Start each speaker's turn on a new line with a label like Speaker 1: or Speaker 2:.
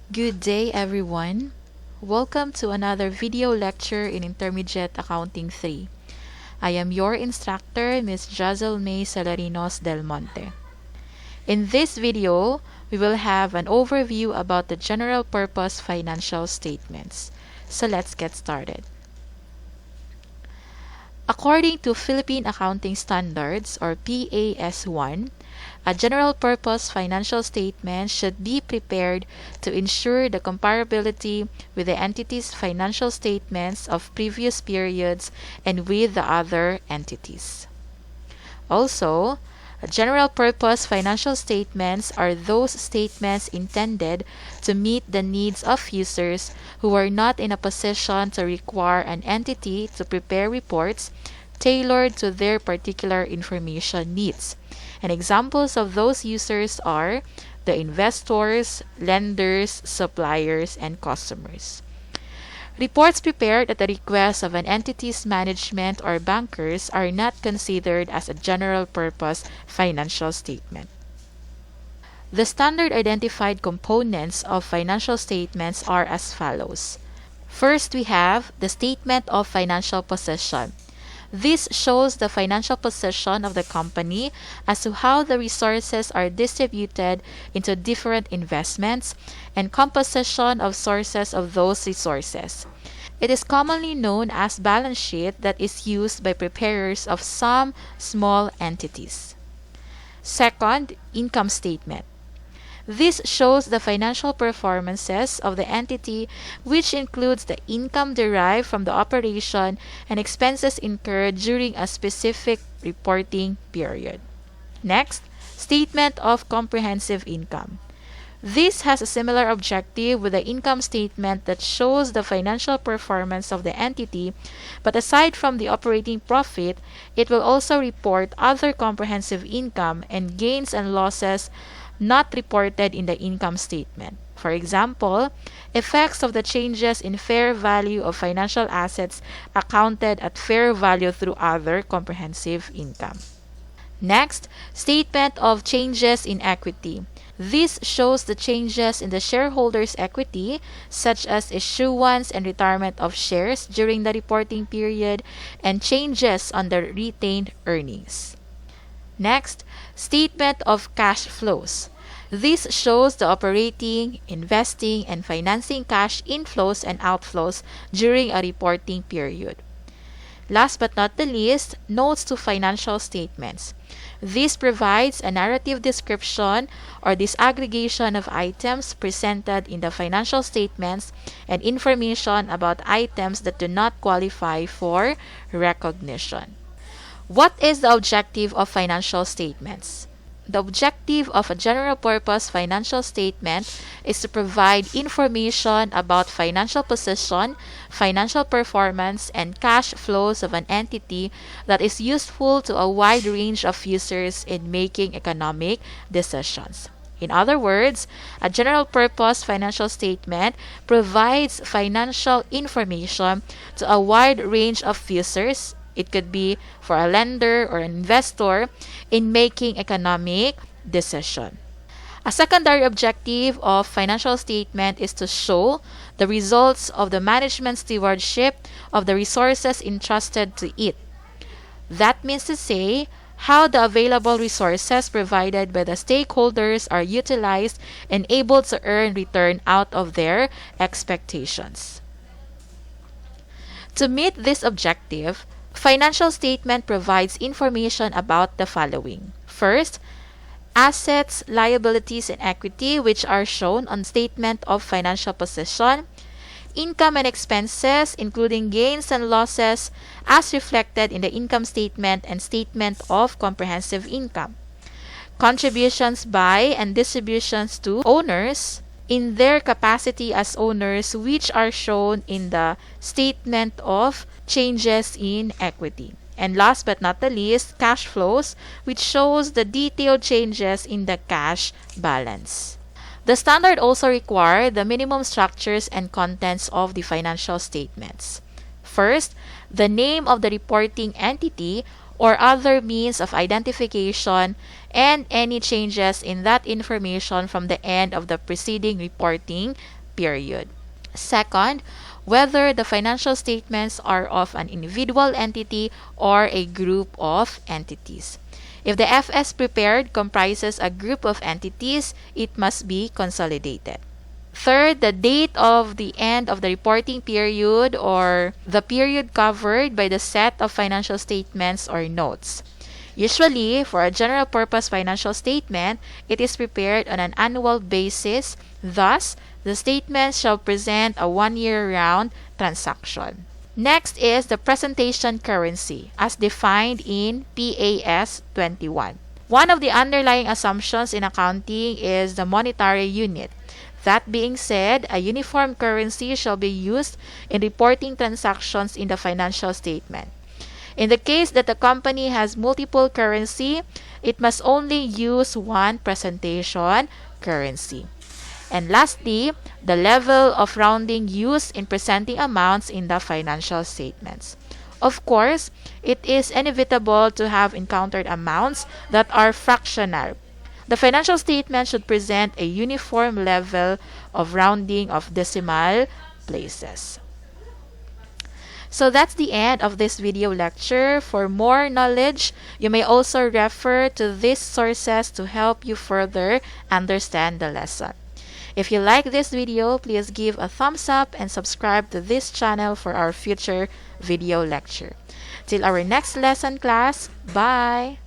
Speaker 1: Good day, everyone. Welcome to another video lecture in Intermediate Accounting 3. I am your instructor, Ms. Jazel May Salarinos Del Monte. In this video, we will have an overview about the general purpose financial statements. So let's get started. According to Philippine Accounting Standards or PAS1, a general-purpose financial statement should be prepared to ensure the comparability with the entity's financial statements of previous periods and with the other entities. Also, general-purpose financial statements are those statements intended to meet the needs of users who are not in a position to require an entity to prepare reports tailored to their particular information needs. And examples of those users are the investors, lenders, suppliers, and customers. Reports prepared at the request of an entity's management or bankers are not considered as a general-purpose financial statement. The standard identified components of financial statements are as follows. First, we have the statement of financial position. This shows the financial position of the company as to how the resources are distributed into different investments and composition of sources of those resources. It is commonly known as balance sheet that is used by preparers of some small entities. Second, income statement. This shows the financial performances of the entity, which includes the income derived from the operation and expenses incurred during a specific reporting period. Next, statement of comprehensive income. This has a similar objective with the income statement that shows the financial performance of the entity, but aside from the operating profit, it will also report other comprehensive income and gains and losses not reported in the income statement. For example, effects of the changes in fair value of financial assets accounted at fair value through other comprehensive income. Next, statement of changes in equity. This shows the changes in the shareholders' equity, such as issuance and retirement of shares during the reporting period, and changes on the retained earnings. Next, statement of cash flows. This shows the operating, investing, and financing cash inflows and outflows during a reporting period. Last but not the least, notes to financial statements. This provides a narrative description or disaggregation of items presented in the financial statements and information about items that do not qualify for recognition. What is the objective of financial statements? The objective of a general-purpose financial statement is to provide information about financial position, financial performance, and cash flows of an entity that is useful to a wide range of users in making economic decisions. In other words, a general-purpose financial statement provides financial information to a wide range of users. It could be for a lender or an investor in making economic decision. A secondary objective of financial statement is to show the results of the management stewardship of the resources entrusted to it. That means to say, how the available resources provided by the stakeholders are utilized and able to earn return out of their expectations. To meet this objective, financial statement provides information about the following. First, assets, liabilities, and equity, which are shown on statement of financial position. Income and expenses, including gains and losses, as reflected in the income statement and statement of comprehensive income. Contributions by and distributions to owners in their capacity as owners, which are shown in the statement of changes in equity. And last but not the least, cash flows, which shows the detailed changes in the cash balance. The standard also requires the minimum structures and contents of the financial statements. First, the name of the reporting entity or other means of identification, and any changes in that information from the end of the preceding reporting period. Second, whether the financial statements are of an individual entity or a group of entities. If the FS prepared comprises a group of entities, it must be consolidated. Third, the date of the end of the reporting period or the period covered by the set of financial statements or notes. Usually, for a general purpose financial statement, it is prepared on an annual basis. Thus, the statement shall present a one-year round transaction. Next is the presentation currency as defined in PAS 21. One of the underlying assumptions in accounting is the monetary unit. That being said, a uniform currency shall be used in reporting transactions in the financial statement. In the case that the company has multiple currency, it must only use one presentation currency. And lastly, the level of rounding used in presenting amounts in the financial statements. Of course, it is inevitable to have encountered amounts that are fractional. The financial statement should present a uniform level of rounding of decimal places. So that's the end of this video lecture. For more knowledge, you may also refer to these sources to help you further understand the lesson. If you like this video, please give a thumbs up and subscribe to this channel for our future video lecture. Till our next lesson class, bye!